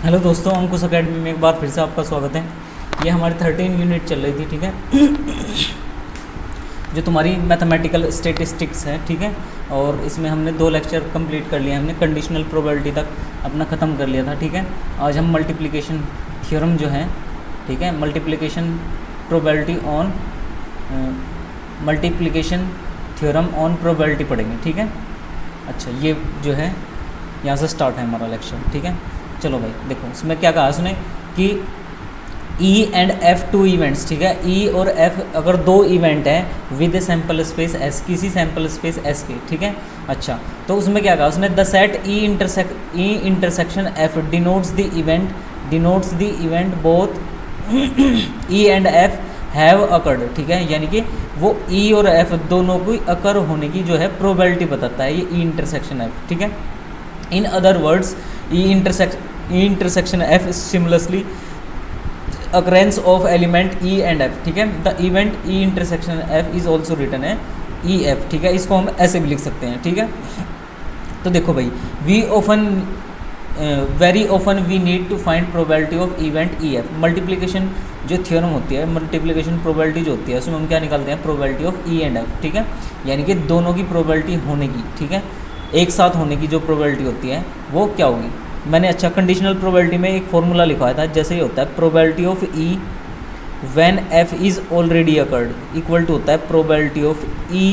Hello दोस्तों, अंकुश academy में एक बार फिर से आपका स्वागत है। ये हमारी 13 यूनिट चल रही थी, ठीक है, जो तुम्हारी मैथमेटिकल स्टेटिस्टिक्स है, ठीक है। और इसमें हमने 2 लेक्चर कंप्लीट कर लिए, हमने कंडीशनल प्रोबेबिलिटी तक अपना ख़त्म कर लिया था, ठीक है। आज हम मल्टीप्लिकेशन थ्योरम जो है, ठीक है, multiplication probability on multiplication theorem on probability पढ़ेंगे, ठीक है। अच्छा, ये जो है यहाँ से स्टार्ट है हमारा लेक्चर, ठीक है। चलो भाई देखो, इसमें क्या कहा उसने कि E एंड F 2 इवेंट्स, ठीक है। E और F अगर 2 इवेंट है विद सैम्पल स्पेस S, किसी सैम्पल स्पेस S के, ठीक है। अच्छा, तो उसमें क्या कहा उसने, the set E intersection F denotes the event both E and F have occurred, ठीक है। यानी कि वो E और F दोनों को अकर होने की जो है प्रोबेबिलिटी बताता है ये E इंटरसेक्शन F, ठीक है। In other words E intersection F similarly occurrence of element E and F, ठीक है। The event E intersection F is also written है E F, ठीक है। इसको हम ऐसे भी लिख सकते हैं, ठीक है। तो देखो भाई, very often we need to find probability of event E F। Multiplication जो थ्योरम होती है, मल्टीप्लिकेशन प्रोबेबिलिटी जो होती है, उसमें हम क्या निकालते हैं, probability of E and F, ठीक है। यानी कि दोनों की प्रोबेबिलिटी होने की, ठीक है, एक साथ होने की जो प्रोबेबिलिटी होती है वो क्या होगी। मैंने अच्छा कंडीशनल प्रोबेबिलिटी में एक फॉर्मूला लिखवाया था, जैसे ही होता है probability of E when F is already occurred equal to होता है probability of E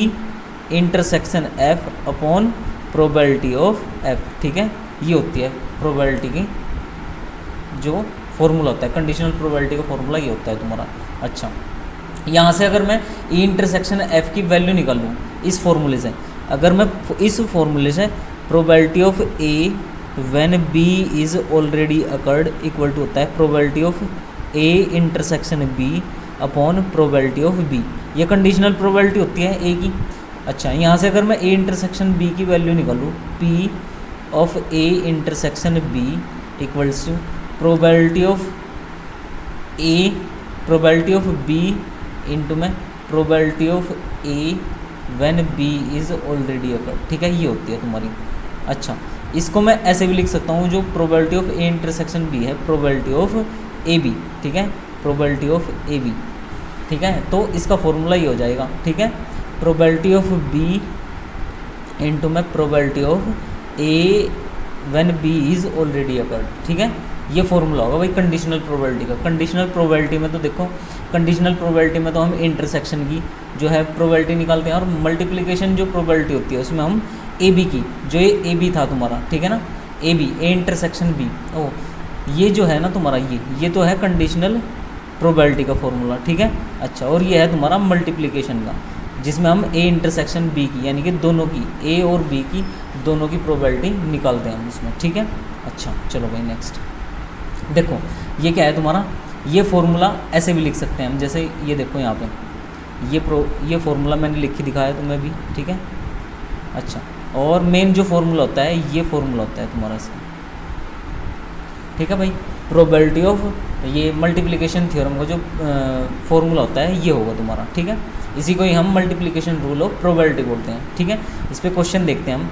intersection F upon probability of F, ठीक है। ये होती है प्रोबेबिलिटी की जो फॉर्मूला होता है, कंडीशनल प्रोबेबिलिटी का फॉर्मूला ये होता है तुम्हारा। अच्छा, यहाँ से अगर मैं E इंटरसेक्शन F की वैल्यू निकालूँ इस फॉर्मूले से, अगर मैं इस फॉर्मूले से probability of A when B is already occurred equal to होता है probability of A intersection B upon probability of B, ये कंडीशनल प्रोबेबिलिटी होती है A की। अच्छा, यहाँ से अगर मैं A इंटरसेक्शन B की वैल्यू निकालूँ, P of A intersection B equals to probability of B into में probability of A when B is already occurred, ठीक है। ये होती है तुम्हारी। अच्छा, इसको मैं ऐसे भी लिख सकता हूँ, जो probability of A intersection B है प्रोबेबिलिटी ऑफ AB, ठीक है, प्रोबेबिलिटी ऑफ AB, ठीक है। तो इसका फॉर्मूला ये हो जाएगा, ठीक है, प्रोबेबिलिटी ऑफ B इंटू में probability of A when B is already occurred, ठीक है। ये फॉर्मूला होगा भाई कंडीशनल प्रोबेबिलिटी का। कंडीशनल प्रोबेबिलिटी में तो देखो, कंडीशनल प्रोबेबिलिटी में तो हम इंटरसेक्शन की जो है प्रोबेबिलिटी निकालते हैं, और मल्टीप्लिकेशन जो प्रोबेबिलिटी होती है उसमें हम AB की, जो ये AB था तुम्हारा, ठीक है ना, AB A इंटरसेक्शन B, ओ ये जो है ना तुम्हारा, ये तो है कंडीशनल प्रोबेबिलिटी का फॉर्मूला, ठीक है। अच्छा, और ये है तुम्हारा मल्टीप्लिकेशन का, जिसमें हम A इंटरसेक्शन B की, यानी कि दोनों की, A और B की दोनों की प्रोबेबिलिटी निकालते हैं हम उसमें, ठीक है। अच्छा, चलो भाई नेक्स्ट देखो, ये क्या है तुम्हारा, ये फॉर्मूला ऐसे भी लिख सकते हैं हम, जैसे ये देखो यहाँ पे ये फॉर्मूला मैंने लिख के दिखाया तुम्हें भी, ठीक है। अच्छा, और मेन जो फॉर्मूला होता है ये फॉर्मूला होता है तुम्हारा इसका, ठीक है भाई। प्रोबेबिलिटी ऑफ ये मल्टीप्लिकेशन थ्योरम का जो फॉर्मूला होता है ये होगा तुम्हारा, ठीक है। इसी को ही हम मल्टीप्लिकेशन रूल ऑफ प्रोबेबिलिटी बोलते हैं, ठीक है। इस पर क्वेश्चन देखते हैं हम।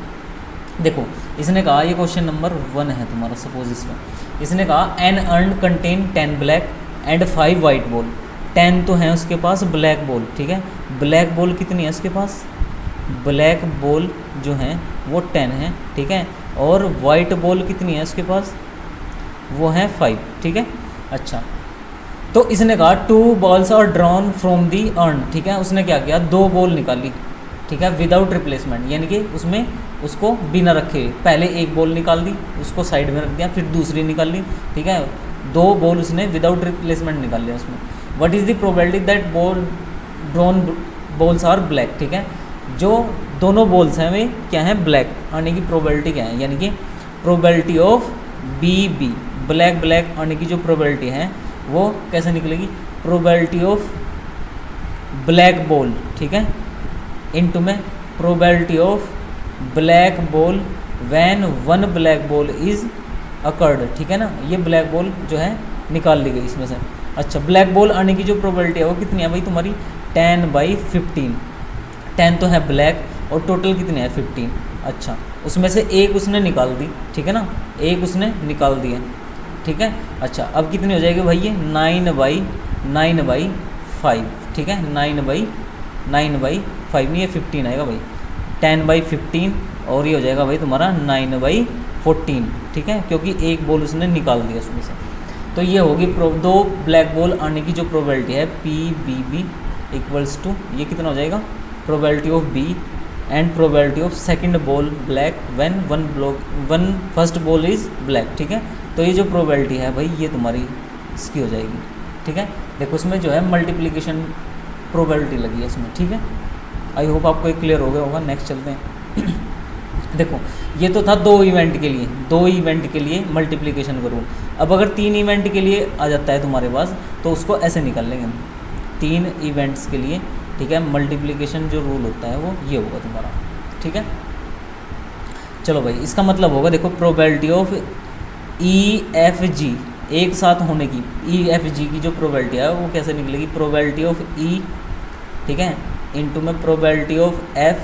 देखो, इसने कहा, ये क्वेश्चन नंबर 1 है तुम्हारा, सपोज इसमें इसने कहा an urn contain 10 black and 5 white ball. 10 तो है उसके पास ब्लैक बॉल, ठीक है। ब्लैक बॉल कितनी है उसके पास, ब्लैक बॉल जो है वो 10 है, ठीक है। और वाइट बॉल कितनी है उसके पास, वो है 5, ठीक है। अच्छा, तो इसने कहा 2 balls are drawn from the urn, ठीक है। उसने क्या किया, 2 बॉल निकाली, ठीक है, विदाउट रिप्लेसमेंट, यानी कि उसमें उसको बिना रखे पहले एक बॉल निकाल दी, उसको साइड में रख दिया, फिर दूसरी निकाल ली, ठीक है। 2 बॉल उसने विदाउट रिप्लेसमेंट निकाल लिया उसमें। What is the probability that drawn balls are black, ठीक है। जो दोनों बॉल्स हैं वे क्या हैं, ब्लैक आने की प्रोबेबिलिटी क्या है, यानी कि प्रोबेबिलिटी ऑफ BB ब्लैक आने की जो प्रोबेबिलिटी है वो कैसे निकलेगी, प्रोबेबिलिटी ऑफ ब्लैक बॉल, ठीक है, इनटू में probability of black ball when 1 black ball is occurred, ठीक है ना। ये ब्लैक बॉल जो है निकाल ली गई इसमें से। अच्छा, ब्लैक बॉल आने की जो प्रोबेबिलिटी है वो कितनी है भाई तुम्हारी, 10/15। 10 तो है ब्लैक और टोटल कितने हैं 15। अच्छा, उसमें से एक उसने निकाल दी, ठीक है ना, एक उसने निकाल दिया, ठीक है। अच्छा अब कितनी हो जाएगी भाई ये 9/5, ठीक है, 9/5 नहीं, ये 15 आएगा भाई, 10/15 और ये हो जाएगा भाई तुम्हारा 9/14, ठीक है, क्योंकि एक बॉल उसने निकाल दिया उसमें से। तो ये होगी दो ब्लैक बॉल आने की जो प्रोबेबिलिटी है PBB इक्वल्स टू, ये कितना हो जाएगा, probability of B and probability of second ball black when one first ball is black, ठीक है। तो ये जो प्रोबेबिलिटी है भाई ये तुम्हारी इसकी हो जाएगी, ठीक है। देखो इसमें जो है मल्टीप्लिकेशन प्रोबेबिलिटी लगी है इसमें, ठीक है। आई होप आपको एक क्लियर हो गया होगा। नेक्स्ट चलते हैं। देखो ये तो था 2 इवेंट के लिए, 2 इवेंट के लिए मल्टीप्लिकेशन करूँ। अब अगर 3 इवेंट के लिए आ जाता है तुम्हारे पास तो उसको ऐसे निकाल लेंगे हम, 3 इवेंट्स के लिए, ठीक है। मल्टीप्लिकेशन जो रूल होता है वो ये होगा तुम्हारा, ठीक है। चलो भाई इसका मतलब होगा, देखो प्रोबेबिलिटी ऑफ EFG एक साथ होने की, EFG की जो प्रोबेबिलिटी है वो कैसे निकलेगी, प्रोबेबिलिटी ऑफ E, ठीक है, इनटू में probability of F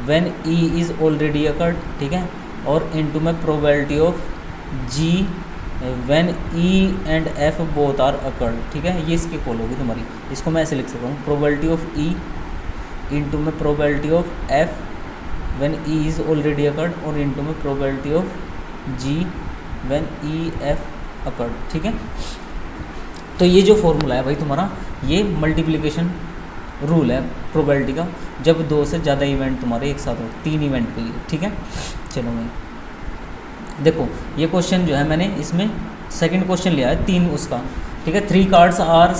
when E is already occurred, ठीक है, और इनटू में probability of G when E and F both are occurred, ठीक है। ये इसकी कॉल होगी तुम्हारी। इसको मैं ऐसे लिख सकता हूँ, प्रोबेबिलिटी ऑफ E इनटू में probability of F when E is already occurred और इनटू में probability of G when EF occurred, ठीक है। तो ये जो फॉर्मूला है भाई तुम्हारा, ये मल्टीप्लिकेशन रूल है प्रोबेबिलिटी का, जब 2 से ज़्यादा इवेंट तुम्हारे एक साथ हो, 3 इवेंट के लिए, ठीक है। चलो मैं देखो ये क्वेश्चन जो है मैंने इसमें सेकंड क्वेश्चन लिया है 3 उसका, ठीक है। 3 cards are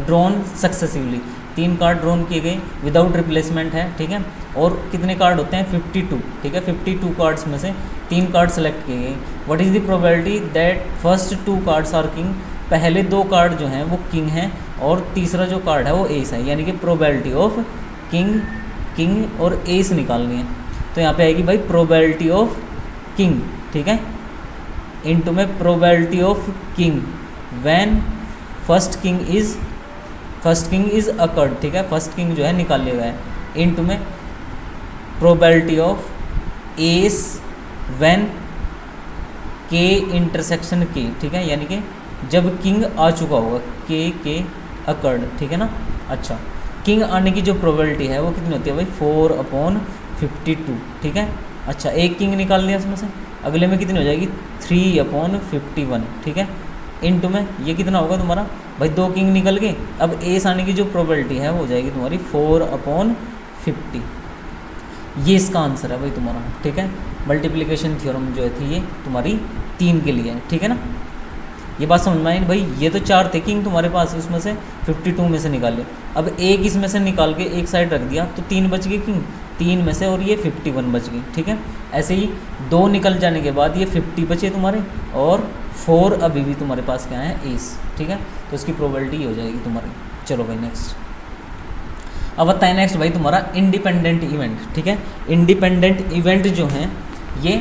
drawn successively, 3 card drawn किए गए विदाउट रिप्लेसमेंट है, ठीक है। और कितने कार्ड होते हैं 52, ठीक है। 52 कार्ड्स में से 3 कार्ड सेलेक्ट किए गए। What is the probability that first 2 cards are king, पहले 2 कार्ड जो हैं वो किंग हैं और तीसरा जो कार्ड है वो एस है, यानी कि प्रोबेबिलिटी ऑफ किंग और एस निकालनी है। तो यहाँ पे आएगी भाई प्रोबेबिलिटी ऑफ किंग, ठीक है, इनटू में probability of king when first king is occurred, ठीक है, फर्स्ट किंग जो है निकाल लिया गया है, इनटू में प्रोबेबिलिटी ऑफ एस व्हेन के इंटरसेक्शन के, ठीक है, यानी कि जब किंग आ चुका होगा, के अकर्ड, ठीक है ना। अच्छा किंग आने की जो प्रोबेबिलिटी है वो कितनी होती है भाई 4/52, ठीक है। अच्छा एक किंग निकाल लिया इसमें से, अगले में कितनी हो जाएगी 3/51, ठीक है, इनटू में ये कितना होगा तुम्हारा भाई 2 किंग निकल गए। अब एस आने की जो प्रोबेबिलिटी है वो हो जाएगी तुम्हारी 4/50। ये इसका आंसर है भाई तुम्हारा, ठीक है। मल्टीप्लिकेशन थ्योरम जो थी ये तुम्हारी 3 के लिए है, ठीक है ना। ये बात समझ में आई भाई। ये तो 4 थे किंग तुम्हारे पास, उसमें से 52 में से निकाले। अब एक इसमें से निकाल के एक साइड रख दिया तो 3 बच गए किंग, 3 में से, और ये 51 बच गई, ठीक है। ऐसे ही 2 निकल जाने के बाद ये 50 बचे तुम्हारे और 4 अभी भी तुम्हारे पास क्या है एस, ठीक है। तो इसकी प्रोबेबिलिटी हो जाएगी तुम्हारी। चलो भाई नेक्स्ट। अब आता है नेक्स्ट भाई तुम्हारा इंडिपेंडेंट इवेंट, ठीक है। इंडिपेंडेंट इवेंट जो हैं ये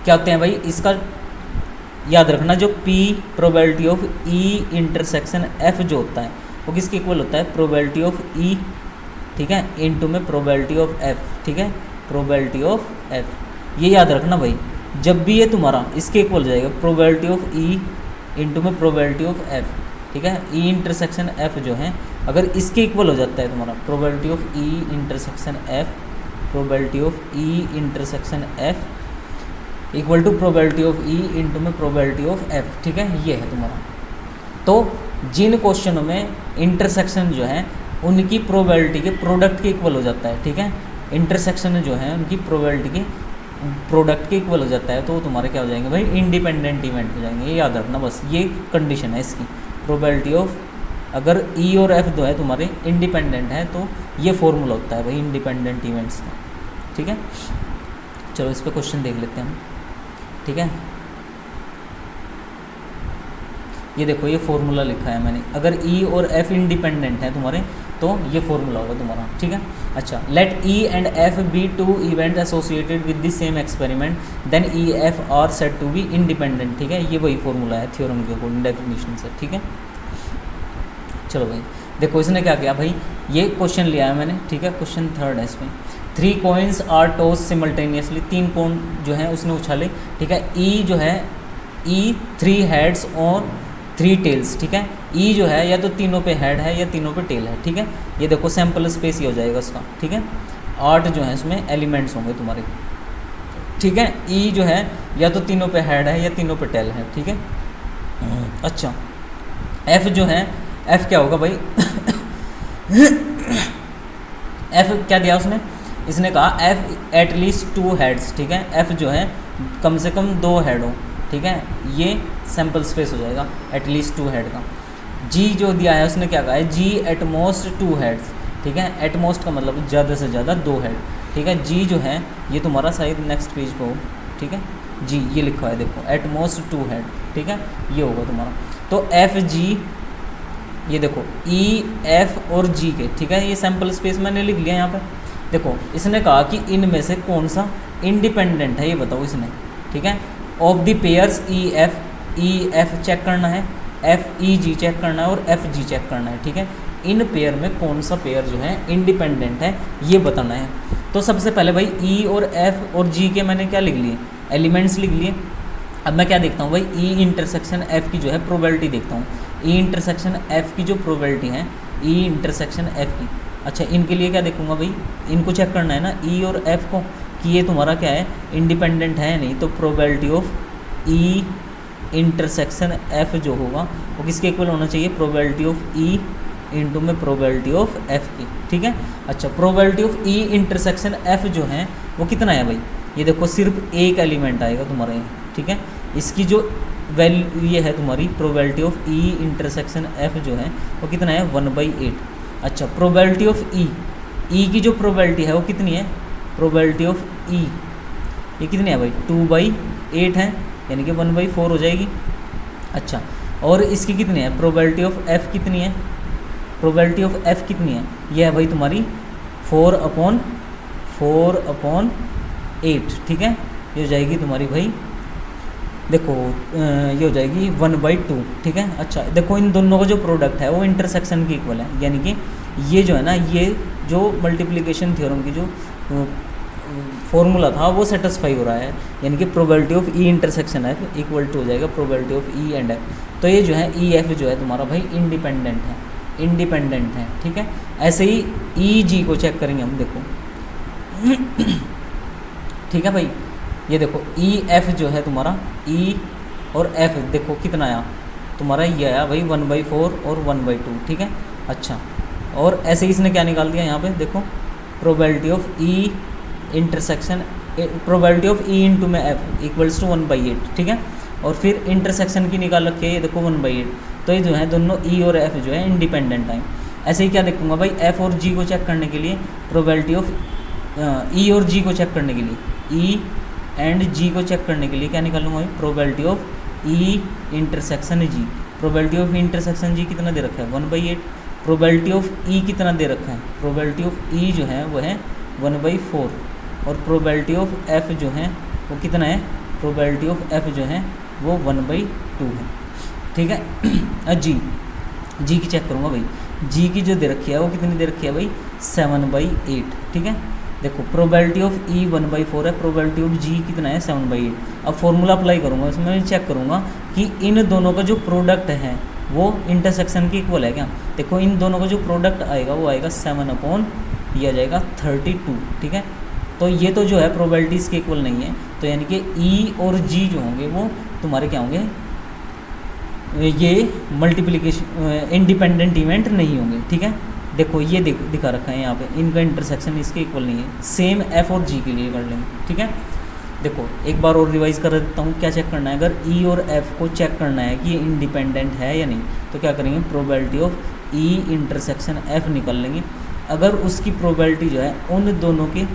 क्या होते हैं भाई, इसका याद रखना, जो P probability of E intersection F जो होता है वो किसके इक्वल होता है, प्रोबेबिलिटी ऑफ E, ठीक है, इनटू में प्रोबेबिलिटी ऑफ F, ठीक है, प्रोबेबिलिटी ऑफ F। ये याद रखना भाई, जब भी ये तुम्हारा इसके इक्वल हो जाएगा प्रोबेबिलिटी ऑफ E इनटू में प्रोबेबिलिटी ऑफ F, ठीक है। E इंटरसेक्शन F जो है अगर इसके इक्वल हो जाता है तुम्हारा probability of E intersection F, probability of E intersection F equal to probability of E into में प्रोबेबिलिटी ऑफ F, ठीक है, ये है तुम्हारा। तो जिन क्वेश्चनों में इंटरसेक्शन जो है उनकी प्रोबेबिलिटी के प्रोडक्ट के इक्वल हो जाता है, ठीक है, इंटरसेक्शन जो है उनकी प्रोबेबिलिटी के प्रोडक्ट के इक्वल हो जाता है, तो तुम्हारे क्या हो जाएंगे भाई इंडिपेंडेंट इवेंट हो जाएंगे। ये याद रखना बस, ये कंडीशन है इसकी। प्रोबेबिलिटी ऑफ अगर E और F जो है तुम्हारे इंडिपेंडेंट है तो ये फॉर्मूला होता है भाई इंडिपेंडेंट इवेंट्स का, ठीक है। चलो इस पर क्वेश्चन देख लेते हैं हम, ठीक है। ये देखो ये फॉर्मूला लिखा है मैंने, अगर E और F इंडिपेंडेंट है तुम्हारे तो ये फॉर्मूला होगा तुम्हारा, ठीक है। अच्छा let E and F be 2 event associated with the same experiment then E F are said to be independent, ठीक है। ये वही फॉर्मूला है थ्योरम के अकॉर्डिंग डेफिनेशन से, ठीक है। चलो भाई देखो इसने क्या किया भाई, ये क्वेश्चन लिया है मैंने, ठीक है, क्वेश्चन 3 है इसमें। 3 coins are toss simultaneously, 3 coin जो है उसने उछाले, ठीक है। E जो है ई 3 हेड्स और 3 टेल्स, ठीक है। ई जो है या तो तीनों पे हेड है या तीनों पे टेल है, ठीक है। ये देखो सैम्पल स्पेस ही हो जाएगा उसका, ठीक है। 8 जो है इसमें एलिमेंट्स होंगे तुम्हारे, ठीक है। ई जो है या तो तीनों पे हेड है या तीनों पे टेल है, ठीक है। अच्छा, एफ जो है, एफ क्या होगा भाई एफ क्या दिया उसने, इसने कहा एफ एटलीस्ट 2 हेड्स, ठीक है। एफ जो है कम से कम 2 हेड हो, ठीक है। ये सैम्पल स्पेस हो जाएगा एटलीस्ट 2 हेड का। जी जो दिया है उसने क्या कहा है, जी एटमोस्ट 2 हेड्स, ठीक है। एटमोस्ट का मतलब ज़्यादा से ज़्यादा 2 हेड, ठीक है। जी जो है ये तुम्हारा शायद नेक्स्ट पेज पे हो, ठीक है। जी ये लिखा है देखो, एटमोस्ट 2 हेड, ठीक है। ये होगा तुम्हारा। तो एफ जी, ये देखो ई एफ और जी के, ठीक है। ये सैम्पल स्पेस मैंने लिख लिया यहाँ पे। देखो इसने कहा कि इनमें से कौन सा इंडिपेंडेंट है, ये बताओ इसने, ठीक है। Of the pairs E F check करना है, एफ ई जी चेक करना है और एफ जी चेक करना है, ठीक है। इन पेयर में कौन सा पेयर जो है इंडिपेंडेंट है ये बताना है। तो सबसे पहले भाई ई और एफ और जी के मैंने क्या लिख लिए, एलिमेंट्स लिख लिए। अब मैं क्या देखता हूँ भाई, ई इंटरसेक्शन एफ की जो है प्रोबेबिलिटी देखता हूँ। ई इंटरसेक्शन एफ की जो प्रोबेबिलिटी है, ई इंटरसेक्शन एफ की, अच्छा इनके लिए क्या देखूंगा भाई, इनको चेक करना है ना ई और एफ को, कि ये तुम्हारा क्या है इंडिपेंडेंट है नहीं। तो probability of E intersection F जो होगा वो किसके इक्वल होना चाहिए, प्रोबेबिलिटी ऑफ ई इंटू में प्रोबेबिलिटी ऑफ एफ की, ठीक है। अच्छा, probability of E intersection F जो है वो कितना है भाई, ये देखो सिर्फ एक एलिमेंट आएगा तुम्हारे यहाँ, ठीक है। इसकी जो वैल्यू ये है तुम्हारी probability of E intersection F जो है वो कितना है 1/8। अच्छा, प्रोबेबिलिटी ऑफ ई की जो प्रोबेबिलिटी है वो कितनी है, प्रोबेबिलिटी ऑफ ई ये कितनी है भाई 2/8 है, यानी कि 1/4 हो जाएगी। अच्छा, और इसकी कितनी है प्रोबेबिलिटी ऑफ एफ कितनी है, प्रोबेबिलिटी ऑफ एफ कितनी है, यह है भाई तुम्हारी 4/8, ठीक है। ये हो जाएगी तुम्हारी भाई, देखो ये हो जाएगी 1/2, ठीक है। अच्छा देखो इन दोनों का जो प्रोडक्ट है वो इंटरसेक्शन की इक्वल है, यानी कि ये जो है ना, ये जो मल्टीप्लिकेशन थ्योरम की जो फॉर्मूला था वो सेटिस्फाई हो रहा है, यानी कि probability of E intersection F equal to हो जाएगा probability of E and F. तो ये जो है ई एफ जो है तुम्हारा भाई इंडिपेंडेंट है, ठीक है। ऐसे ही ई जी को चेक करेंगे हम, देखो ठीक है भाई। ये देखो ई एफ जो है तुम्हारा, ई और एफ देखो कितना आया तुम्हारा, ये आया भाई 1/4 और 1/2, ठीक है। अच्छा, और ऐसे ही इसने क्या निकाल दिया यहाँ पे, देखो probability of E intersection, probability of E into में एफ इक्वल्स टू 1/8, ठीक है। और फिर इंटरसेक्शन की निकाल रखी है, ये देखो 1/8। तो ये जो है दोनों ई और एफ जो है इंडिपेंडेंट हैं। ऐसे ही क्या देखूंगा भाई, एफ और जी को चेक करने के लिए प्रोबेबिलिटी ऑफ ई और जी को चेक करने के लिए, ई एंड जी को चेक करने के लिए क्या निकालूंगा भाई, probability of E intersection G. Probability of intersection G कितना दे रखा है 1/8। प्रोबेबिलिटी ऑफ ई कितना दे रखा है, प्रोबेबिलिटी ऑफ ई जो है वो है 1/4। और प्रोबेबिलिटी ऑफ एफ जो है वो कितना है, प्रोबेबिलिटी ऑफ एफ जो है वो 1/2 है, ठीक है। जी की चेक करूँगा भाई, जी की जो दे रखी है वो कितनी दे रखी है भाई 7/8, ठीक है। देखो प्रोबेबिलिटी ऑफ ई 1/4 है, प्रोबेबिलिटी ऑफ जी कितना है 7/8। अब फॉर्मूला अप्लाई करूँगा, इसमें मैं चेक करूँगा कि इन दोनों का जो प्रोडक्ट है वो इंटरसेक्शन की इक्वल है क्या। देखो इन दोनों का जो प्रोडक्ट आएगा वो आएगा 7/, ये आ जाएगा 32, ठीक है। तो ये तो जो है प्रोबेबिलिटीज़ के इक्वल नहीं है, तो यानी कि ई और जी जो होंगे वो तुम्हारे क्या होंगे, ये मल्टीप्लिकेशन इंडिपेंडेंट इवेंट नहीं होंगे, ठीक है। देखो ये दिखा रखा है यहाँ पे, इनका इंटरसेक्शन इसके इक्वल नहीं है। सेम एफ और जी के लिए कर लेंगे, ठीक है। देखो एक बार और रिवाइज कर देता हूँ, क्या चेक करना है, अगर ई और एफ को चेक करना है कि ये इंडिपेंडेंट है या नहीं, तो क्या करेंगे, probability of E intersection F निकाल लेंगे। अगर उसकी प्रोबेबिलिटी जो है उन दोनों के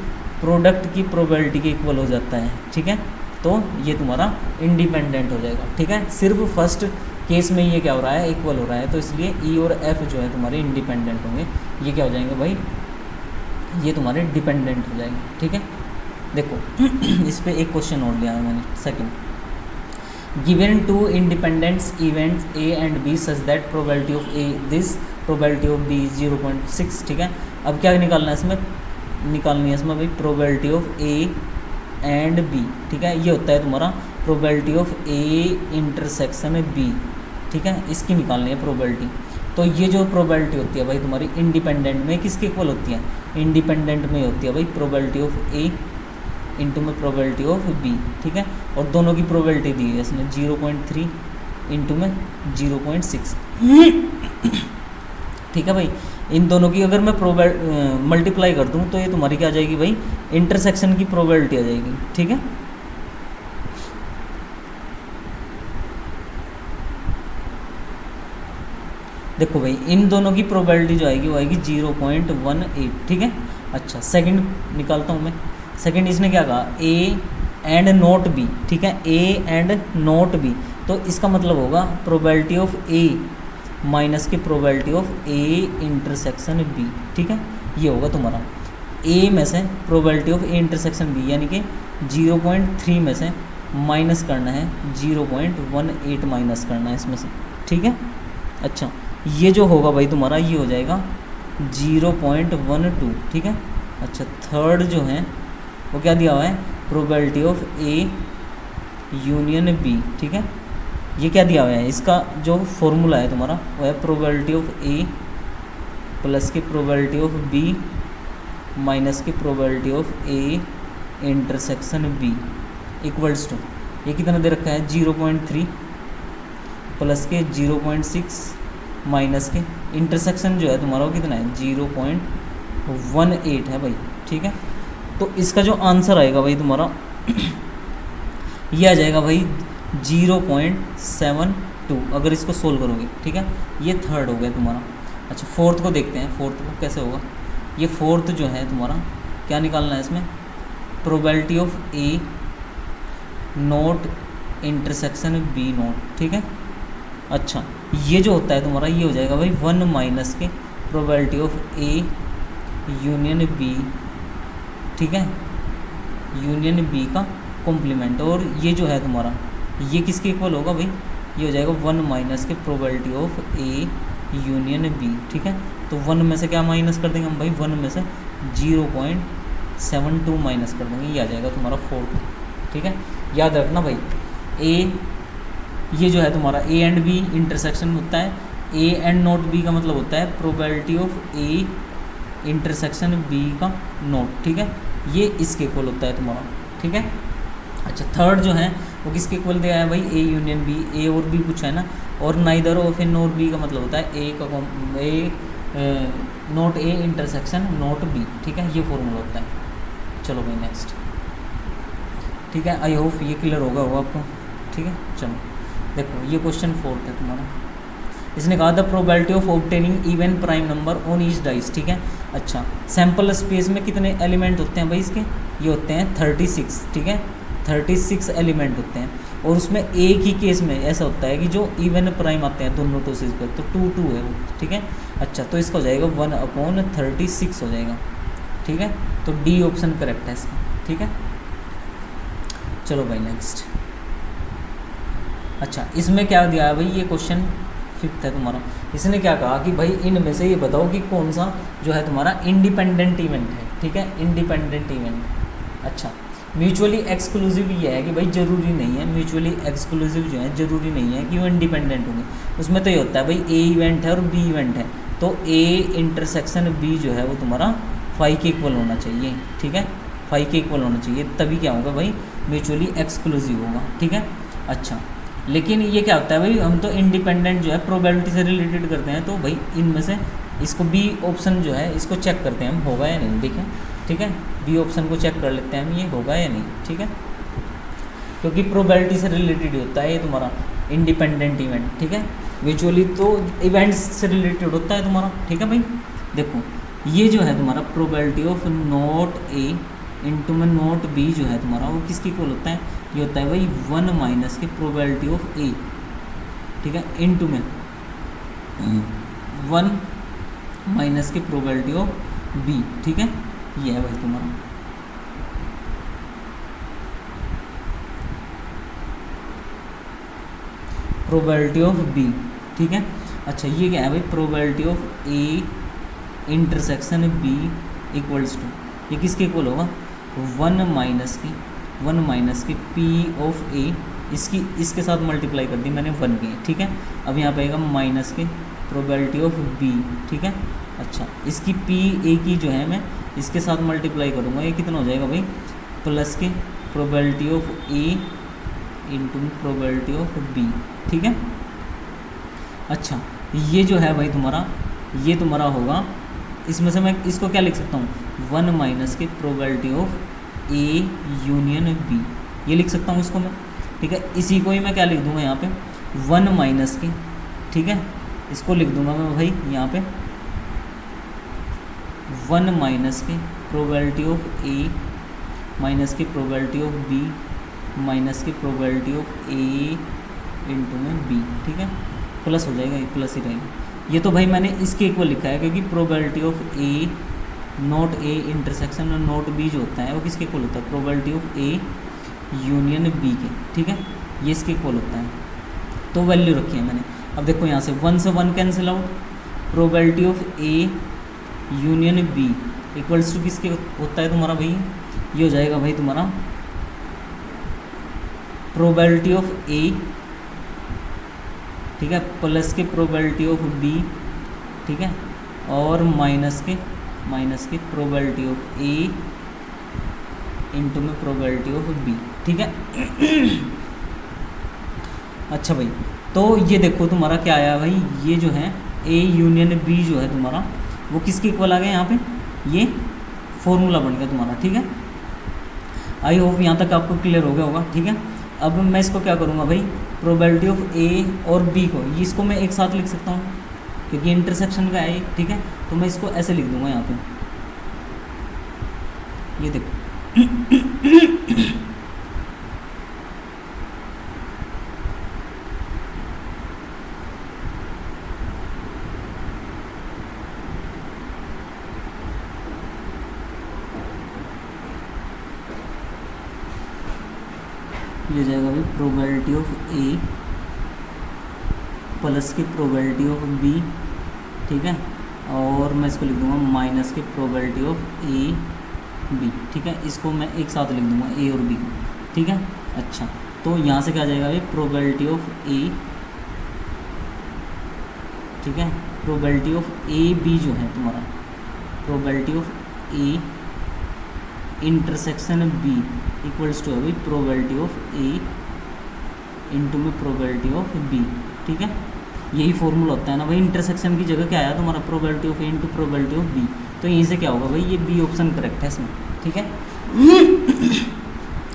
प्रोडक्ट की प्रोबेबिलिटी के इक्वल हो जाता है, ठीक है, तो ये तुम्हारा इंडिपेंडेंट हो जाएगा, ठीक है। सिर्फ फर्स्ट केस में ये क्या हो रहा है, इक्वल हो रहा है, तो इसलिए ई और एफ जो है तुम्हारे इंडिपेंडेंट होंगे। ये क्या हो जाएंगे भाई, ये तुम्हारे डिपेंडेंट हो जाएंगे, ठीक है। देखो इस पर एक क्वेश्चन और लिया है मैंने, second, given two independents events A and B such that probability of A this probability of B 0.6, ठीक है। अब क्या निकालना है इसमें, निकालनी है इसमें भाई probability of A and B, ठीक है, ये होता है तुम्हारा probability of A intersection B, ठीक है, इसकी निकालनी है प्रोबेबिलिटी। तो ये जो प्रोबेबिलिटी होती है भाई तुम्हारी इंडिपेंडेंट में किसके इक्वल होती है, इंडिपेंडेंट में होती है भाई प्रोबेबिलिटी ऑफ ए इंटू में प्रोबेबिलिटी ऑफ बी, ठीक है, और दोनों की प्रोबेबिलिटी दी है इसमें 0.3 इंटू में 0.6 ठीक है भाई। इन दोनों की अगर मैं मल्टीप्लाई कर दूं तो ये तुम्हारी क्या आ जाएगी भाई, इंटरसेक्शन की प्रोबेबिलिटी आ जाएगी, ठीक है। देखो भाई इन दोनों की प्रोबेबिलिटी जो आएगी वो आएगी 0.18, ठीक है। अच्छा सेकंड निकालता हूँ मैं। सेकंड इसने क्या कहा, ए एंड नॉट बी, ठीक है, ए एंड नॉट बी, तो इसका मतलब होगा प्रोबेबिलिटी ऑफ ए माइनस की probability of A intersection B, ठीक है, ये होगा तुम्हारा ए में से probability of A intersection B, यानी कि 0.3 में से माइनस करना है 0.18 माइनस करना है इसमें से, ठीक है। अच्छा ये जो होगा भाई तुम्हारा ये हो जाएगा 0.12, ठीक है। अच्छा थर्ड जो है वो क्या दिया हुआ है, probability of A union B, ठीक है, ये क्या दिया हुआ है, इसका जो फॉर्मूला है तुम्हारा वो है प्रोबेबिलिटी ऑफ ए प्लस की प्रोबेबिलिटी ऑफ बी माइनस की probability of A intersection B equals to, ये कितना दे रखा है 0.3 प्लस के 0.6 माइनस के इंटरसेक्शन जो है तुम्हारा वो कितना है 0.18 है भाई, ठीक है। तो इसका जो आंसर आएगा भाई तुम्हारा ये आ जाएगा भाई 0.72 अगर इसको सोल्व करोगे, ठीक है। ये थर्ड हो गया तुम्हारा। अच्छा फोर्थ को देखते हैं, फोर्थ को कैसे होगा। ये फोर्थ जो है तुम्हारा क्या निकालना है इसमें, probability of A not intersection B not, ठीक है। अच्छा ये जो होता है तुम्हारा ये हो जाएगा भाई 1 माइनस के probability of A union B, ठीक है, यूनियन बी का कॉम्प्लीमेंट, और ये जो है तुम्हारा ये किसके इक्वल होगा भाई, ये हो जाएगा 1 माइनस के probability of A union B, ठीक है। तो 1 में से क्या माइनस कर देंगे हम भाई, 1 में से 0.72 माइनस कर देंगे, ये आ जाएगा तुम्हारा फोर्थ, ठीक है। याद रखना भाई ए ये जो है तुम्हारा ए एंड बी इंटरसेक्शन होता है, ए एंड नोट बी का मतलब होता है probability of A intersection B का नोट, ठीक है, ये इसके इक्वल होता है तुम्हारा, ठीक है। अच्छा थर्ड जो है वो किसके इक्वल दिया है भाई, ए यूनियन बी, ए और बी पूछा है ना, और neither of A not B का मतलब होता है ए का A not A intersection not B, ठीक है, ये फॉर्मूला होता है। चलो भाई नेक्स्ट, ठीक है, आई होप ये क्लियर होगा आपको, ठीक है। चलो देखो ये क्वेश्चन फोर्थ है तुम्हारा। इसने कहा the probability of obtaining even prime number on each dice, ठीक है। अच्छा सैम्पल स्पेस में कितने एलिमेंट होते हैं भाई इसके, ये होते हैं 36, ठीक है, 36 एलिमेंट होते हैं, और उसमें एक ही केस में ऐसा होता है कि जो इवन प्राइम आते हैं दोनों टोसिस पर, तो 2 है वो, ठीक है। अच्छा तो इसका हो जाएगा 1/36 हो जाएगा, ठीक है, तो डी ऑप्शन करेक्ट है इसका, ठीक है। चलो भाई नेक्स्ट। अच्छा इसमें क्या दिया है भाई, ये क्वेश्चन फिफ्थ है तुम्हारा। इसने क्या कहा कि भाई इनमें से ये बताओ कि कौन सा जो है तुम्हारा इंडिपेंडेंट इवेंट है, ठीक है, इंडिपेंडेंट इवेंट। अच्छा म्यूचुअली एक्सक्लूसिव ये है कि भाई ज़रूरी नहीं है, म्यूचुअली एक्सक्लूसिव जो है ज़रूरी नहीं है कि वो इंडिपेंडेंट होंगे। उसमें तो ये होता है भाई ए इवेंट है और बी इवेंट है, तो ए इंटरसेक्शन बी जो है वो तुम्हारा 5 के इक्वल होना चाहिए, ठीक है, 5 के इक्वल होना चाहिए, तभी क्या होगा भाई म्यूचुअली एक्सक्लूसिव होगा, ठीक है। अच्छा लेकिन ये क्या होता है भाई, हम तो इंडिपेंडेंट जो है प्रोबेबिलिटी से रिलेटेड करते हैं, तो भाई इनमें से इसको बी ऑप्शन जो है इसको चेक करते हैं हम, होगा या नहीं, देखें, ठीक है, बी ऑप्शन को चेक कर लेते हैं हम, ये होगा या नहीं, ठीक है, क्योंकि प्रोबेबिलिटी से रिलेटेड होता है ये तुम्हारा इंडिपेंडेंट इवेंट, ठीक है। म्यूचुअली तो इवेंट्स से रिलेटेड होता है तुम्हारा, ठीक है भाई। देखो ये जो है तुम्हारा probability of note A into में नोट बी जो है तुम्हारा वो किसकी इक्वल होता है, ये होता है भाई 1 माइनस की प्रोबेबिलिटी ऑफ ए, ठीक है, इंटू में 1 माइनस की प्रोबेबिलिटी ऑफ बी, ठीक है, ये है भाई तुम्हारा। प्रोबेबिलिटी ऑफ बी, ठीक है। अच्छा ये क्या है भाई, probability of A intersection B equals to, ये किसके इक्वल होगा 1 माइनस की 1 माइनस के पी ऑफ ए, इसकी इसके साथ मल्टीप्लाई कर दी मैंने 1 के, ठीक है। अब यहाँ पे आएगा माइनस के प्रोबेबिलिटी ऑफ बी, ठीक है। अच्छा, इसकी पी ए की जो है मैं इसके साथ मल्टीप्लाई करूँगा, ये कितना हो जाएगा भाई, प्लस के probability of A into probability of B, ठीक है। अच्छा, ये जो है भाई तुम्हारा, ये तुम्हारा होगा, इसमें से मैं इसको क्या लिख सकता हूँ, 1 माइनस के probability of A union B, ये लिख सकता हूँ इसको मैं, ठीक है। इसी को ही मैं क्या लिख दूँगा यहाँ पे, 1 माइनस के, ठीक है, इसको लिख दूँगा मैं भाई यहाँ पे 1 माइनस के प्रोबेबिलिटी ऑफ ए माइनस की प्रोबेबिलिटी ऑफ बी माइनस की प्रोबेबिलिटी ऑफ ए इंटू में बी, ठीक है। प्लस हो जाएगा, ये प्लस ही रहेगा। ये तो भाई मैंने इसके इक्वल लिखा है, क्योंकि probability of A not A intersection और नॉट बी जो होता है वो किसके इक्वल होता है, probability of A union B के, ठीक है। ये इसके इक्वल होता है, तो वैल्यू रखी है मैंने। अब देखो यहाँ से 1 से 1 cancel out, probability of A union B equals to किसके होता है तुम्हारा भाई, ये हो जाएगा भाई तुम्हारा प्रोबेबिलिटी ऑफ ए, ठीक है, प्लस के प्रोबेबिलिटी ऑफ बी, ठीक है, और माइनस के प्रोबेबिलिटी ऑफ ए इंटू में प्रोबेबिलिटी ऑफ बी, ठीक है। अच्छा भाई, तो ये देखो तुम्हारा क्या आया भाई, ये जो है ए यूनियन बी जो है तुम्हारा वो किसके इक्वल आ गया यहाँ पे, ये फॉर्मूला बन गया तुम्हारा, ठीक है। आई होप यहाँ तक आपको क्लियर हो गया होगा, ठीक है। अब मैं इसको क्या करूँगा भाई, प्रोबेबिलिटी ऑफ ए और बी को, ये इसको मैं एक साथ लिख सकता हूँ क्योंकि इंटरसेक्शन का है, ठीक है। तो मैं इसको ऐसे लिख दूँगा यहाँ पे, ये देखो ये जाएगा भाई प्रोबेबिलिटी ऑफ ए प्लस की प्रोबेबिलिटी ऑफ बी, ठीक है, और मैं इसको लिख दूंगा माइनस की प्रोबेबिलिटी ऑफ ए बी, ठीक है। इसको मैं एक साथ लिख दूंगा ए और बी, ठीक है। अच्छा, तो यहाँ से क्या जाएगा भाई, प्रोबेबिलिटी ऑफ ए, ठीक है, प्रोबेबिलिटी ऑफ ए बी जो है तुम्हारा, probability of A intersection B equals to है भाई प्रोबेबिलिटी ऑफ ए इंटू में प्रोबेबिलिटी ऑफ बी, ठीक है। यही फॉर्मूला होता है ना भाई, इंटरसेक्शन की जगह क्या आया तुम्हारा, probability of A into probability of B, तो यहीं से क्या होगा भाई, ये बी ऑप्शन करेक्ट है इसमें, ठीक है।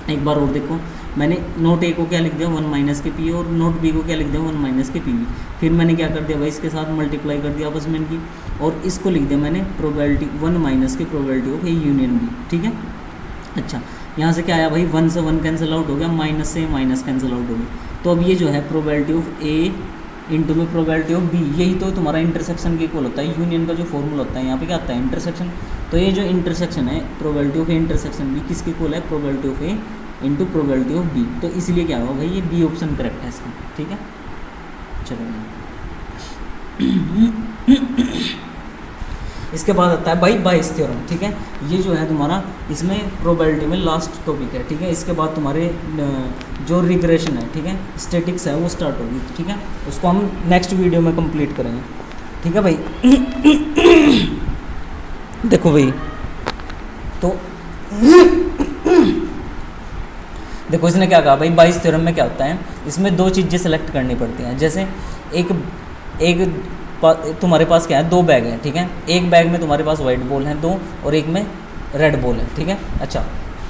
एक बार और देखो, मैंने नोट ए को क्या लिख दिया, 1 माइनस के पी, और नोट बी को क्या लिख दिया, 1 माइनस के पी बी। फिर मैंने क्या कर दिया भाई, इसके साथ मल्टीप्लाई कर दिया आपस में इनकी, और इसको लिख दिया मैंने प्रोबेबिलिटी 1 माइनस की probability of A union B, ठीक है। अच्छा, यहाँ से क्या आया भाई, 1 से 1 कैंसिल आउट हो गया, माइनस से माइनस कैंसिल आउट हो गया। तो अब ये जो है प्रोबेबिलिटी ऑफ ए इंटू में प्रोबेबिलिटी ऑफ बी, यही तो तुम्हारा इंटरसेक्शन के इक्वल होता है। यूनियन का जो फॉर्मूला होता है यहाँ पे क्या आता है, इंटरसेक्शन। तो ये जो इंटरसेक्शन है, probability of A intersection B किसके इक्वल है, probability of A into probability of B. तो इसलिए क्या होगा भाई, ये बी ऑप्शन करेक्ट है इसका, ठीक है। चलो इसके बाद आता है भाई बाइस थ्योरम, ठीक है। ये जो है तुम्हारा इसमें प्रोबेबिलिटी में लास्ट टॉपिक है, ठीक है। इसके बाद तुम्हारे जो रिग्रेशन है, ठीक है, स्टैटिक्स है, वो स्टार्ट होगी, ठीक है। उसको हम नेक्स्ट वीडियो में कंप्लीट करेंगे, ठीक है भाई। देखो भाई, तो देखो इसने क्या कहा भाई, बाइस थ्योरम में क्या होता है, इसमें दो चीज़ें सेलेक्ट करनी पड़ती हैं। जैसे एक तुम्हारे पास क्या है, 2 बैग हैं, ठीक है। एक बैग में तुम्हारे पास वाइट बॉल हैं 2, और एक में रेड बॉल है, ठीक है। अच्छा,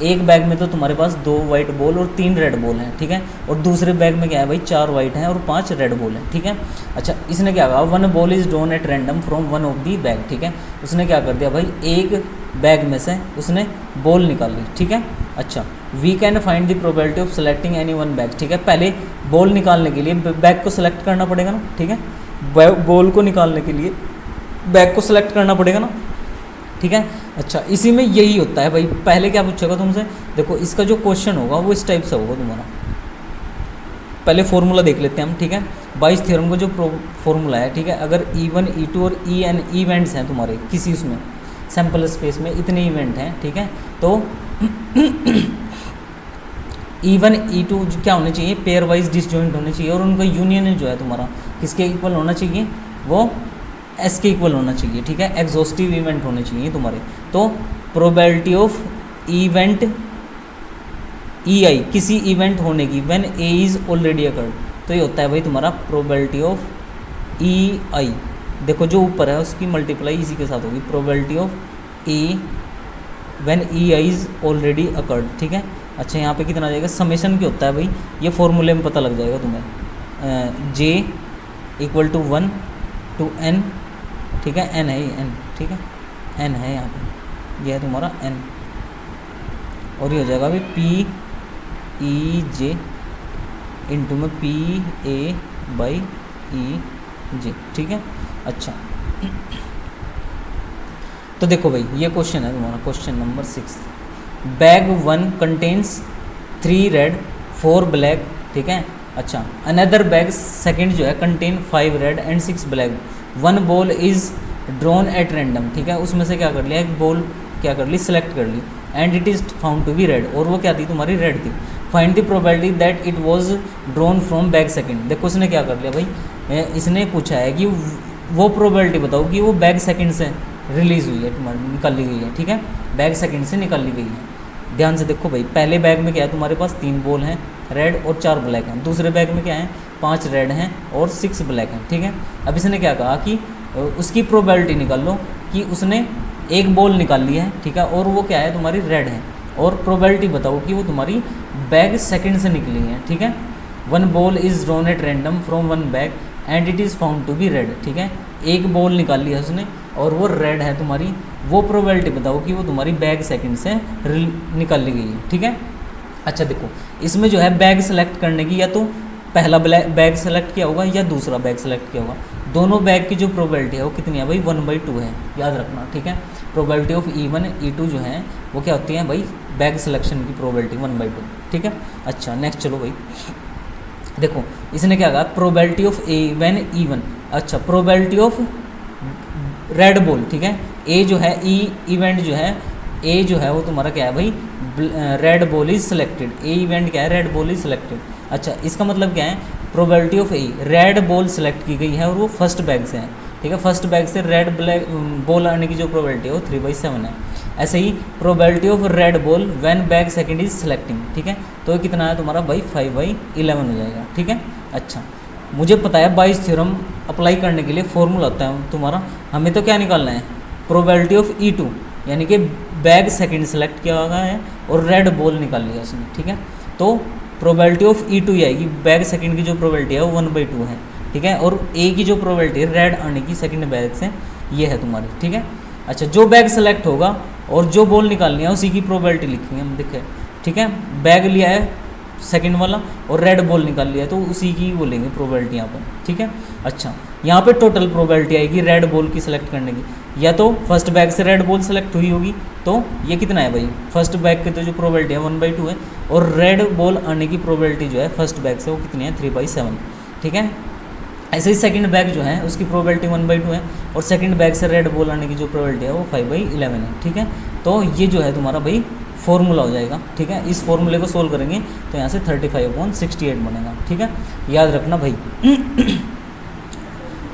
एक बैग में तो तुम्हारे पास 2 वाइट बॉल और 3 रेड बॉल हैं, ठीक है। और दूसरे बैग में क्या है भाई, 4 वाइट हैं और 5 रेड बॉल हैं, ठीक है। अच्छा, इसने क्या कहा, 1 ball is drawn at random from 1 of the bag, ठीक है। उसने क्या कर दिया भाई, एक बैग में से उसने बॉल निकाल ली, ठीक है। अच्छा, we can find the probability of selecting any one bag, ठीक है। पहले बॉल निकालने के लिए बैग को सेलेक्ट करना पड़ेगा ना, ठीक है। बॉल को निकालने के लिए बैग को सेलेक्ट करना पड़ेगा ना, ठीक है। अच्छा, इसी में यही होता है भाई। पहले क्या पूछेगा तुमसे, देखो इसका जो क्वेश्चन होगा वो इस टाइप से होगा तुम्हारा। पहले फॉर्मूला देख लेते हैं हम, ठीक है। बाइस थ्योरम का जो फॉर्मूला है, ठीक है, अगर E1 E2 और EN इवेंट्स हैं तुम्हारे किसी उसमें सैम्पल स्पेस में, इतने इवेंट हैं, ठीक है, तो E1 E2 क्या होने चाहिए, पेयर वाइज डिसजॉइंट होने चाहिए, और उनका यूनियन जो है तुम्हारा किसके इक्वल होना चाहिए, वो एस के इक्वल होना चाहिए, ठीक है, एग्जॉस्टिव इवेंट होने चाहिए तुम्हारे। तो प्रोबेबिलिटी ऑफ इवेंट ई आई, किसी इवेंट होने की, when A is already occurred, तो ये होता है भाई तुम्हारा प्रोबेबिलिटी ऑफ ई आई। देखो जो ऊपर है उसकी मल्टीप्लाई इसी के साथ होगी, probability of A when E I is already occurred, ठीक है। अच्छा यहाँ पे कितना आ जाएगा, समेशन क्या होता है भाई, ये फॉर्मूले में पता लग जाएगा तुम्हें, J equal to 1 to n, ठीक है, n है ये n, ठीक है, n है यहाँ पे, ये है तुम्हारा n, और ये हो जाएगा भाई पी ई जे इंटू में पी ए बाई ई जे, ठीक है। अच्छा तो देखो भाई ये क्वेश्चन है तुम्हारा, question number 6, bag 1 contains 3 red 4 black, ठीक है। अच्छा अनदर बैग सेकंड जो है contain 5 red and 6 black, 1 ball is drawn at random, ठीक है, उसमें से क्या कर लिया, एक बॉल क्या कर ली, सिलेक्ट कर ली, and it is found to be red, और वो क्या थी तुम्हारी, रेड थी। Find the probability that it was drawn from bag second, देखो उसने क्या कर लिया भाई, इसने पूछा है कि वो प्रोबेबिलिटी बताओ कि वो बैग सेकंड से रिलीज हुई है, तुम्हारी निकाली गई है, ठीक है, बैग सेकंड से निकाली गई है। ध्यान से देखो भाई, पहले बैग में क्या है तुम्हारे पास 3 बॉल हैं रेड और 4 ब्लैक हैं, दूसरे बैग में क्या है 5 रेड हैं और 6 ब्लैक हैं, ठीक है। अब इसने क्या कहा कि उसकी प्रोबेबिलिटी निकाल लो कि उसने एक बॉल निकाल ली है, ठीक है, और वो क्या है तुम्हारी रेड है, और प्रोबेबिलिटी बताओ कि वो तुम्हारी बैग सेकंड से निकली है, ठीक है। 1 ball is drawn at random from 1 bag and it is found to be red, ठीक है, एक बॉल निकाल लिया उसने और वो रेड है तुम्हारी, वो प्रोबेबिलिटी बताओ कि वो तुम्हारी बैग सेकंड से निकाल ली गई है, ठीक है। अच्छा देखो इसमें जो है बैग सेलेक्ट करने की, या तो पहला बैग सेलेक्ट किया होगा या दूसरा बैग सेलेक्ट किया होगा, दोनों बैग की जो प्रोबेबिलिटी है वो कितनी है भाई, 1/2 है, याद रखना, ठीक है। प्रोबेबिलिटी ऑफ E1 E2 जो है वो क्या होती है भाई, बैग सिलेक्शन की प्रोबेबिलिटी 1/2, ठीक है। अच्छा नेक्स्ट चलो भाई, देखो इसने क्या कहा, probability of A when E1, अच्छा प्रोबेबिलिटी ऑफ रेड बॉल, ठीक है, ए जो है इवेंट जो है, ए जो है वो तुम्हारा क्या है भाई, red ball is selected, A event क्या है, रेड बॉल इज सिलेक्टेड। अच्छा इसका मतलब क्या है, probability of A, red ball select की गई है और वो फर्स्ट बैग से है, ठीक है, फर्स्ट बैग से रेड ब्लैक बॉल आने की जो प्रोबेबिलिटी है वो 3/7 है। ऐसे ही probability of red ball when bag second is selecting, ठीक है, तो ये कितना है तुम्हारा भाई 5/11 हो जाएगा, ठीक है। अच्छा मुझे पता है बाइस थ्योरम अप्लाई करने के लिए फॉर्मूला होता है तुम्हारा, हमें तो क्या निकालना है, प्रोबेबिलिटी ऑफ E2, यानी कि बैग सेकंड सेलेक्ट किया हुआ है और रेड बॉल निकाल लिया उसने, ठीक है, तो प्रोबेबिलिटी ऑफ E2 ये आएगी, बैग सेकंड की जो प्रोबेबिलिटी है वो 1/2 है, ठीक है, और ए की जो प्रोबेबिलिटी है रेड आने की सेकंड बैग से, ये है तुम्हारी, ठीक है। अच्छा जो बैग सेलेक्ट होगा और जो बॉल निकालनी है उसी की प्रोबेबिलिटी लिखेंगे हम, देखें, ठीक है, बैग लिया है सेकंड वाला और रेड बॉल निकाल लिया है तो उसी की वो लेंगे प्रोबेबिलिटी यहाँ पर, ठीक है। अच्छा यहाँ पे टोटल प्रोबेबिलिटी आएगी रेड बॉल की सिलेक्ट करने की, या तो फर्स्ट बैग से रेड बॉल सेलेक्ट हुई होगी, तो ये कितना है भाई, फर्स्ट बैग की तो जो प्रोबेबिलिटी है 1/2 है, और रेड बॉल आने की प्रोबेबिलिटी जो है फर्स्ट बैग से वो कितनी है 3/7, ठीक है। ऐसे ही सेकंड बैग जो है उसकी प्रोबेबिलिटी 1/2 है, और सेकंड बैग से रेड बॉल आने की जो प्रोबेबिलिटी है वो 5/11 है, ठीक है। तो ये जो है तुम्हारा भाई फॉर्मूला हो जाएगा, ठीक है, इस फॉर्मूले को सोल्व करेंगे तो यहाँ से 35/68 बनेगा, ठीक है, याद रखना भाई।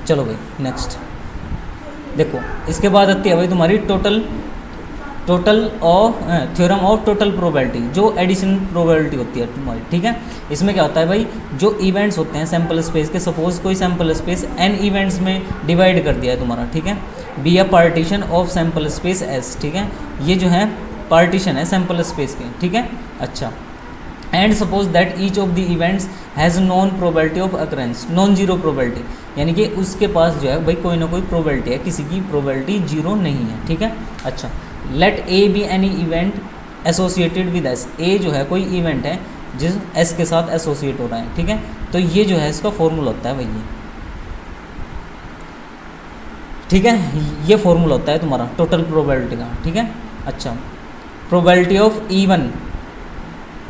चलो भाई नेक्स्ट देखो, इसके बाद आती है भाई तुम्हारी total of theorem of total probability, जो एडिशन प्रोबेबिलिटी होती है तुम्हारी, ठीक है। इसमें क्या होता है भाई, जो इवेंट्स होते हैं सैम्पल स्पेस के, सपोज कोई सैम्पल स्पेस n इवेंट्स में डिवाइड कर दिया है तुम्हारा, ठीक है, be a partition of sample space S, ठीक है, ये जो है पार्टीशन है सैम्पल स्पेस के, ठीक है। अच्छा and suppose that each of the events has non probability of occurrence, non zero probability, यानी कि उसके पास जो है भाई कोई ना कोई प्रोबेबिलिटी है, किसी की प्रोबेबिलिटी जीरो नहीं है, ठीक है। अच्छा let A B any event associated with S, A जो है कोई इवेंट है जिस एस के साथ एसोसिएट हो रहा है, ठीक है, तो ये जो है इसका फॉर्मूला होता है भाई ये, ठीक है, ये फॉर्मूला होता है तुम्हारा टोटल प्रोबेबिलिटी का, ठीक है। अच्छा probability of E1,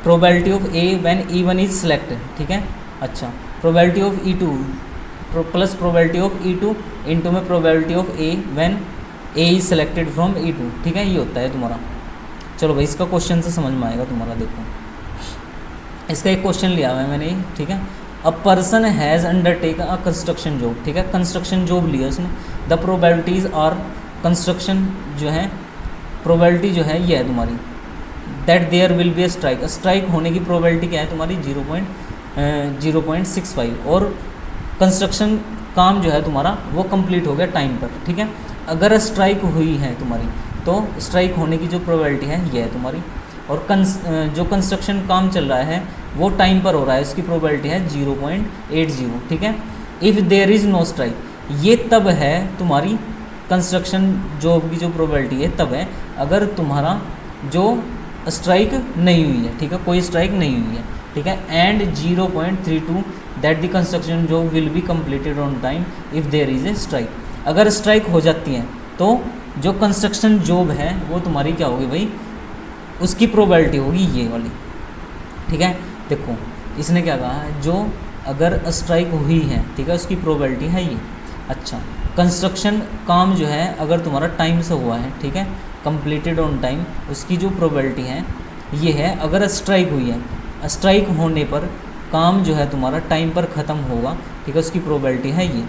probability of A when E1 is selected, ठीक है। अच्छा probability of E2 plus probability of E2 into में probability of A when A is selected from E2, ठीक है, ये होता है तुम्हारा। चलो भाई इसका क्वेश्चन से समझ में आएगा तुम्हारा, देखो इसका एक क्वेश्चन लिया हुआ है मैंने, ठीक है। A person has undertake a construction job, ठीक है, कंस्ट्रक्शन जॉब लिया उसने। द प्रोबेबिलिटीज़ आर, कंस्ट्रक्शन जो है प्रोबेबिलिटी जो है ये है तुम्हारी, that there will be a strike, strike होने की प्रोबेबिलिटी क्या है तुम्हारी 0.65, और कंस्ट्रक्शन काम जो है तुम्हारा वो कंप्लीट हो गया टाइम पर, ठीक है। अगर स्ट्राइक हुई है तुम्हारी तो स्ट्राइक होने की जो प्रोबेबिलिटी है ये है तुम्हारी, और जो कंस्ट्रक्शन काम चल रहा है वो टाइम पर हो रहा है, इसकी प्रोबेबिलिटी है 0.80, ठीक है। If there is no strike, ये तब है तुम्हारी कंस्ट्रक्शन जॉब की जो प्रोबेबिलिटी है तब है अगर तुम्हारा जो स्ट्राइक नहीं हुई है, ठीक है, कोई स्ट्राइक नहीं हुई है, ठीक है। And 0.32 that the construction job will be completed on time if there is a strike. अगर स्ट्राइक हो जाती है तो जो कंस्ट्रक्शन जॉब है वो तुम्हारी क्या होगी भाई, उसकी प्रोबेबिलिटी होगी ये वाली, ठीक है। देखो इसने क्या कहा है, जो अगर स्ट्राइक हुई है, ठीक है, उसकी प्रोबेबिलिटी है ये। अच्छा, कंस्ट्रक्शन काम जो है अगर तुम्हारा टाइम से हुआ है, ठीक है, कंप्लीटेड ऑन टाइम, उसकी जो प्रोबेबिलिटी है ये है अगर स्ट्राइक हुई है, स्ट्राइक होने पर काम जो है तुम्हारा टाइम पर ख़त्म होगा, ठीक है, उसकी प्रोबेबिलिटी है ये।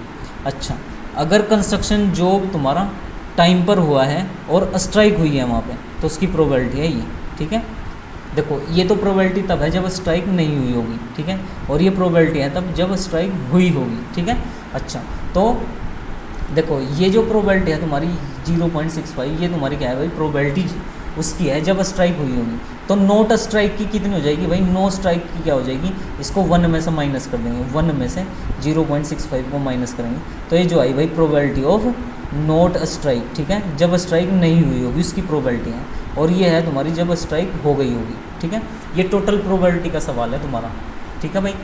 अच्छा, अगर कंस्ट्रक्शन जॉब तुम्हारा टाइम पर हुआ है और स्ट्राइक हुई है वहाँ पे तो उसकी प्रोबेबिलिटी है ये, ठीक है। देखो ये तो प्रोबेबिलिटी तब है जब स्ट्राइक नहीं हुई होगी, ठीक है, और ये प्रोबेबिलिटी है तब जब स्ट्राइक हुई होगी, ठीक है। अच्छा, तो देखो ये जो प्रोबेबिलिटी है तुम्हारी 0.65, ये तुम्हारी क्या है भाई, प्रोबेबिलिटी उसकी है जब स्ट्राइक हुई होगी। तो नोट स्ट्राइक की कितनी हो जाएगी भाई, नो स्ट्राइक की क्या हो जाएगी, इसको 1 में से माइनस कर देंगे, 1 में से 0.65 को माइनस करेंगे तो ये जो आई भाई प्रोबेबिलिटी ऑफ नोट स्ट्राइक, ठीक है, जब स्ट्राइक नहीं हुई होगी उसकी प्रोबेबिलिटी है, और ये है तुम्हारी जब स्ट्राइक हो गई होगी, ठीक है। ये टोटल प्रोबेबिलिटी का सवाल है तुम्हारा, ठीक है भाई।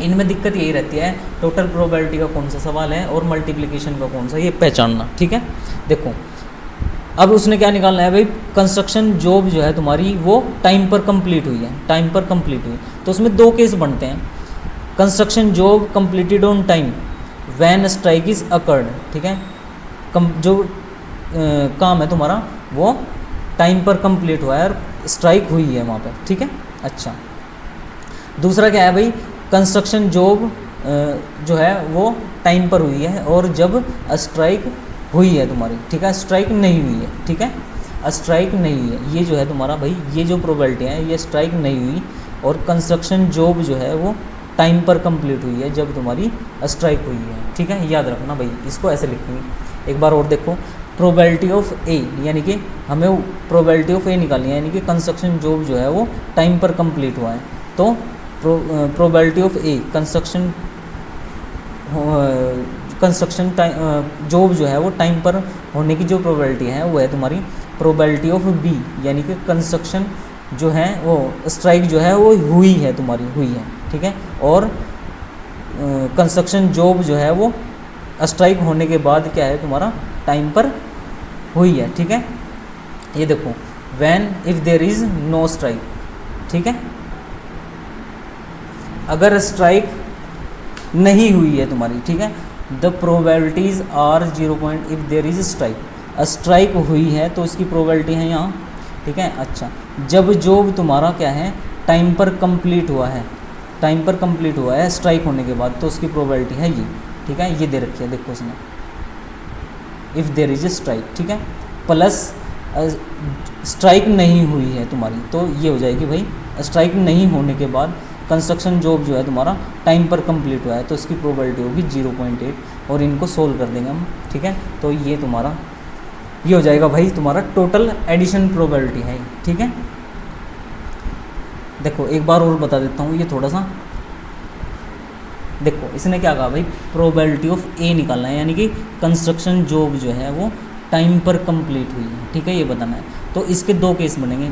इनमें दिक्कत यही रहती है, टोटल प्रोबेबिलिटी का कौन सा सवाल है और मल्टीप्लिकेशन का कौन सा, ये पहचानना, ठीक है। देखो अब उसने क्या निकालना है भाई, कंस्ट्रक्शन जॉब जो है तुम्हारी वो टाइम पर कंप्लीट हुई है, टाइम पर कंप्लीट हुई, तो उसमें दो केस बनते हैं। Construction job completed on time when strike is occurred, ठीक है, जो काम है तुम्हारा वो टाइम पर कंप्लीट हुआ है और स्ट्राइक हुई है वहाँ पर, ठीक है। अच्छा, दूसरा क्या है भाई, कंस्ट्रक्शन जॉब जो है वो टाइम पर हुई है और जब स्ट्राइक हुई है तुम्हारी, ठीक है, स्ट्राइक नहीं हुई है, ठीक है, स्ट्राइक नहीं हुई है, ये जो है तुम्हारा भाई ये जो प्रोबेबिलिटी है ये स्ट्राइक नहीं हुई और कंस्ट्रक्शन जॉब जो है वो टाइम पर कंप्लीट हुई है जब तुम्हारी स्ट्राइक हुई है, ठीक है। याद रखना भाई, इसको ऐसे लिखेंगे। एक बार और देखो, प्रोबेबिलिटी ऑफ ए, यानी कि हमें प्रोबेबिलिटी ऑफ ए निकालनी है, यानी कि कंस्ट्रक्शन जॉब जो है वो टाइम पर कंप्लीट हुआ है, तो probability of A construction job जो है वो टाइम पर होने की जो प्रोबेबिलिटी है वो है तुम्हारी प्रोबेबिलिटी ऑफ बी, यानी कि कंस्ट्रक्शन जो है वो स्ट्राइक जो है वो हुई है तुम्हारी, हुई है, ठीक है, और कंस्ट्रक्शन जॉब जो है वो स्ट्राइक होने के बाद क्या है तुम्हारा टाइम पर हुई है, ठीक है। ये देखो, when if there is no strike, ठीक है, अगर स्ट्राइक नहीं हुई है तुम्हारी, ठीक है, the probabilities are 0. If there is strike, strike हुई है तो उसकी प्रोबेबिलिटी है यहाँ, ठीक है। अच्छा, जब जॉब तुम्हारा क्या है टाइम पर कंप्लीट हुआ है, टाइम पर कंप्लीट हुआ है स्ट्राइक होने के बाद तो उसकी प्रोबेबिलिटी है ये, ठीक है, ये दे रखी है देखो उसने, इफ़ देयर इज स्ट्राइक, ठीक है, प्लस स्ट्राइक नहीं हुई है तुम्हारी तो ये हो जाएगी भाई स्ट्राइक नहीं होने के बाद कंस्ट्रक्शन जॉब जो है तुम्हारा टाइम पर कंप्लीट हुआ है तो इसकी प्रोबेबिलिटी होगी 0.8 और इनको सोल्व कर देंगे हम, ठीक है। तो ये तुम्हारा ये हो जाएगा भाई तुम्हारा टोटल एडिशन प्रोबेबिलिटी है, ठीक है। देखो एक बार और बता देता हूँ, ये थोड़ा सा देखो इसने क्या कहा भाई, प्रोबेबिलिटी ऑफ ए निकालना है, यानी कि कंस्ट्रक्शन जॉब जो है वो टाइम पर कंप्लीट हुई है, ठीक है, ये बताना है। तो इसके दो केस बनेंगे,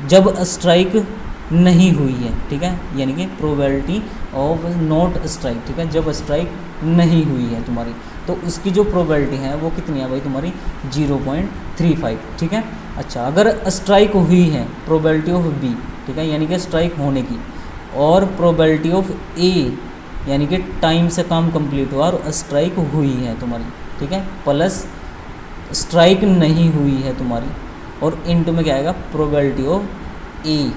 जब स्ट्राइक नहीं हुई है, ठीक है, यानी कि प्रोबेबिलिटी ऑफ नॉट स्ट्राइक, ठीक है, जब स्ट्राइक नहीं हुई है तुम्हारी तो उसकी जो प्रोबेबिलिटी है वो कितनी है भाई तुम्हारी 0.35, ठीक है। अच्छा, अगर स्ट्राइक हुई है प्रोबेबिलिटी ऑफ बी, ठीक है, यानी कि स्ट्राइक होने की, और प्रोबेबिलिटी ऑफ ए यानी कि टाइम से काम कंप्लीट हुआ और स्ट्राइक हुई है तुम्हारी, ठीक है, प्लस स्ट्राइक नहीं हुई है तुम्हारी और इनटू में क्या आएगा प्रोबेबिलिटी ऑफ ए,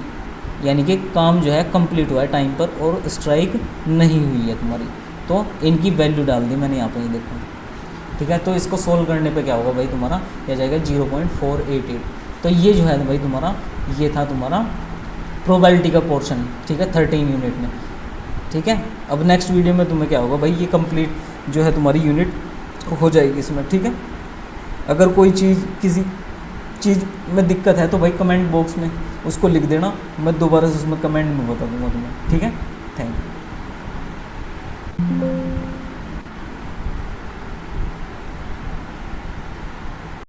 यानी कि काम जो है कंप्लीट हुआ है टाइम पर और स्ट्राइक नहीं हुई है तुम्हारी। तो इनकी वैल्यू डाल दी मैंने यहाँ पर, ये देखो, ठीक है। तो इसको सोल्व करने पे क्या होगा भाई, तुम्हारा क्या जाएगा 0.488। तो ये जो है भाई तुम्हारा, ये था तुम्हारा प्रोबेबिलिटी का पोर्शन, ठीक है, 13 यूनिट में, ठीक है। अब नेक्स्ट वीडियो में तुम्हें क्या होगा भाई, ये कंप्लीट जो है तुम्हारी यूनिट हो जाएगी इसमें, ठीक है। अगर कोई चीज़ किसी चीज़ में दिक्कत है तो भाई कमेंट बॉक्स में उसको लिख देना, मैं दोबारा से उसमें कमेंट में बता दूंगा तुम्हें, ठीक है। Thank you.